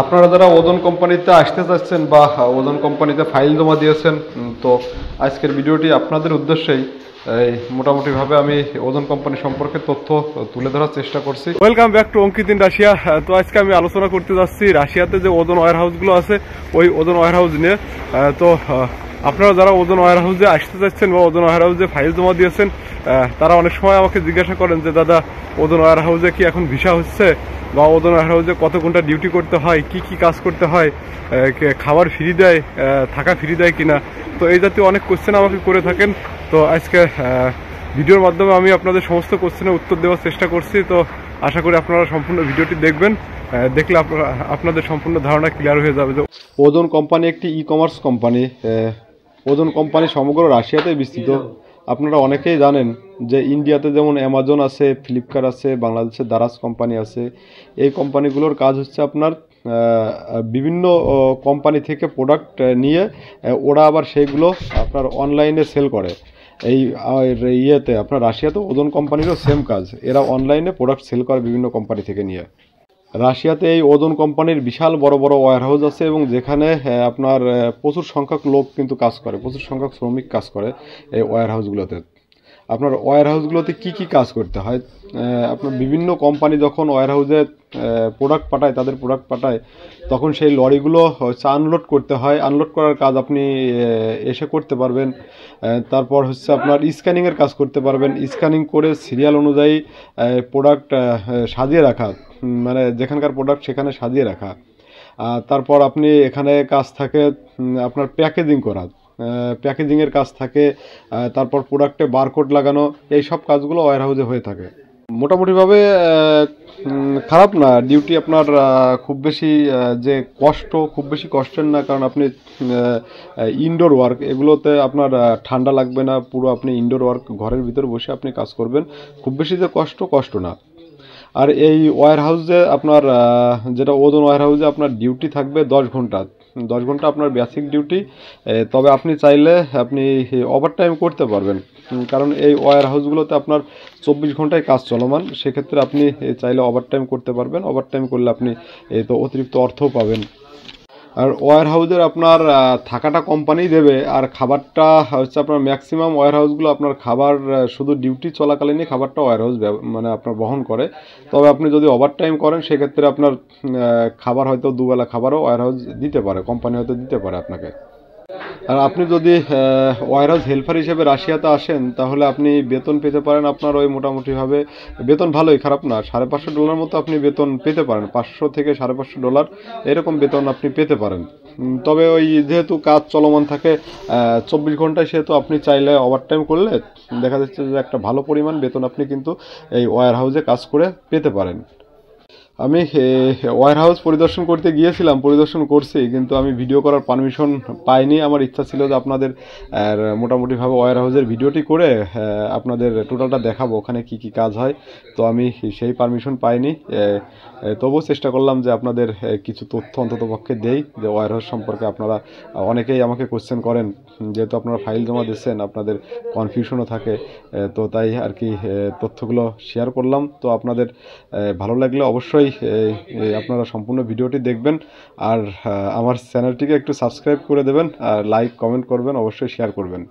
আপনারা যারা ওজন কোম্পানিতে আসতে চাচ্ছেন বা ওজন কোম্পানিতে ফাইল জমা দিয়েছেন, তো আজকের ভিডিওটি আপনাদের উদ্দেশ্যেই মোটামুটিভাবে আমি ওজন কোম্পানি সম্পর্কে তথ্য তুলে ধরার চেষ্টা করছি। Welcome back to Ankit in Russia. তো আজকে আমি আলোচনা করতে যাচ্ছি রাশিয়াতে যে ওজন ওয়্যার হাউসগুলো আছে ওই ওজন ওয়্যার হাউস নিয়ে। তো আপনারা যারা ওজন ওয়্যার হাউসে আসতে চাচ্ছেন বা ওজন ওয়্যার হাউসে ফাইল জমা দিয়েছেন, তারা অনেক সময় আমাকে জিজ্ঞাসা করেন যে দাদা, ওজন ওয়্যার হাউসে কি এখন ভিসা হচ্ছে, বা ওজন ওয়্যার হাউসে কত ঘন্টা ডিউটি করতে হয়, কি কি কাজ করতে হয়, খাবার ফ্রি দেয়, থাকা ফ্রি দেয় কিনা। তো এই জাতীয় অনেক কোশ্চেন আমাকে করে থাকেন। তো আজকে ভিডিওর মাধ্যমে আমি আপনাদের সমস্ত কোশ্চেনের উত্তর দেওয়ার চেষ্টা করছি। তো আশা করি আপনারা সম্পূর্ণ ভিডিওটি দেখবেন, দেখলে আপনাদের সম্পূর্ণ ধারণা ক্লিয়ার হয়ে যাবে যে ওজন কোম্পানি একটি ই কমার্স কোম্পানি। ওজন কোম্পানি সমগ্র রাশিয়াতে বিস্তৃত। আপনারা অনেকেই জানেন যে ইন্ডিয়াতে যেমন অ্যামাজন আছে, ফ্লিপকার্ট আছে, বাংলাদেশে দারাজ কোম্পানি আছে। এই কোম্পানিগুলোর কাজ হচ্ছে আপনার বিভিন্ন কোম্পানি থেকে প্রোডাক্ট নিয়ে ওরা আবার সেইগুলো আপনার অনলাইনে সেল করে। এই ইয়েতে আপনার রাশিয়াতে ওজন কোম্পানিরও সেম কাজ, এরা অনলাইনে প্রোডাক্ট সেল করে বিভিন্ন কোম্পানি থেকে নিয়ে। রাশিয়াতে এই ওজন কোম্পানির বিশাল বড় বড় ওয়্যার হাউস আছে, এবং যেখানে আপনার প্রচুর সংখ্যক লোক কিন্তু কাজ করে, প্রচুর সংখ্যক শ্রমিক কাজ করে এই ওয়্যার হাউসগুলোতে। আপনার ওয়্যার হাউসগুলোতে কী কী কাজ করতে হয়, আপনার বিভিন্ন কোম্পানি যখন ওয়্যার হাউসে প্রোডাক্ট পাঠায়, তাদের প্রোডাক্ট পাঠায়, তখন সেই লরিগুলো হচ্ছে আনলোড করতে হয়। আনলোড করার কাজ আপনি এসে করতে পারবেন। তারপর হচ্ছে আপনার স্ক্যানিংয়ের কাজ করতে পারবেন। স্ক্যানিং করে সিরিয়াল অনুযায়ী প্রোডাক্ট সাজিয়ে রাখা, মানে যেখানকার প্রোডাক্ট সেখানে সাজিয়ে রাখা। তারপর আপনি এখানে কাজ থাকে আপনার প্যাকেজিং করা, প্যাকেজিংয়ের কাজ থাকে। তারপর প্রোডাক্টে বারকোড লাগানো, এই সব কাজগুলো ওয়্যার হাউসে হয়ে থাকে। মোটামুটিভাবে খারাপ না ডিউটি আপনার, খুব বেশি যে কষ্ট, খুব বেশি কষ্টের না, কারণ আপনি ইনডোর ওয়ার্ক, এগুলোতে আপনার ঠান্ডা লাগবে না, পুরো আপনি ইনডোর ওয়ার্ক, ঘরের ভিতর বসে আপনি কাজ করবেন। খুব বেশি যে কষ্ট না। আর এই ওয়্যার হাউসে আপনার যেটা ওজন ওয়্যার হাউসে আপনার ডিউটি থাকবে 10 ঘন্টা। 10 ঘন্টা আপনার বেসিক ডিউটি। তবে আপনি চাইলে আপনি ওভারটাইম করতে পারবেন, কারণ এই ওয়্যার হাউসগুলোতে আপনার 24 ঘন্টায় কাজ চলমান। সেক্ষেত্রে আপনি চাইলে ওভারটাইম করতে পারবেন। ওভারটাইম করলে আপনি তো অতিরিক্ত অর্থও পাবেন। আর ওয়্যার হাউসের আপনার থাকাটা কোম্পানি দেবে, আর খাবারটা হচ্ছে আপনার ম্যাক্সিমাম ওয়্যার হাউসগুলো আপনার খাবার শুধু ডিউটি চলাকালীনই খাবারটা ওয়্যার হাউস মানে আপনার বহন করে। তবে আপনি যদি ওভারটাইম করেন সেক্ষেত্রে আপনার খাবার হয়তো দুবেলা খাবারও ওয়্যার হাউস দিতে পারে, কোম্পানি হয়তো দিতে পারে আপনাকে। আর আপনি যদি ওয়্যার হাউস হেল্পার হিসেবে রাশিয়াতে আসেন, তাহলে আপনি বেতন পেতে পারেন আপনার ওই মোটামুটিভাবে, বেতন ভালোই, খারাপ না, $550 মতো আপনি বেতন পেতে পারেন। 500 থেকে $550 এরকম বেতন আপনি পেতে পারেন। তবে ওই যেহেতু কাজ চলমান থাকে 24 ঘন্টায়, সেহেতু আপনি চাইলে ওভারটাইম করলে দেখা যাচ্ছে যে একটা ভালো পরিমাণ বেতন আপনি কিন্তু এই ওয়্যার হাউসে কাজ করে পেতে পারেন। আমি ওয়্যার হাউস পরিদর্শন করতে গিয়েছিলাম, পরিদর্শন করছি, কিন্তু আমি ভিডিও করার পারমিশন পাইনি। আমার ইচ্ছা ছিল যে আপনাদের মোটামুটিভাবে ওয়্যার হাউসের ভিডিওটি করে আপনাদের টোটালটা দেখাবো, ওখানে কি কি কাজ হয়। তো আমি সেই পারমিশন পাইনি, তবুও চেষ্টা করলাম যে আপনাদের কিছু তথ্য অন্ততপক্ষে দেই, যে ওয়্যার হাউস সম্পর্কে। আপনারা অনেকেই আমাকে কোশ্চেন করেন, যেহেতু আপনারা ফাইল জমা দিচ্ছেন, আপনাদের কনফিউশনও থাকে, তো তাই আর কি তথ্যগুলো শেয়ার করলাম। তো আপনাদের ভালো লাগলে অবশ্যই আপনারা সম্পূর্ণ ভিডিওটি দেখবেন, আর আমার চ্যানেলটিকে একটু সাবস্ক্রাইব করে দেবেন, আর লাইক কমেন্ট করবেন, অবশ্যই শেয়ার করবেন।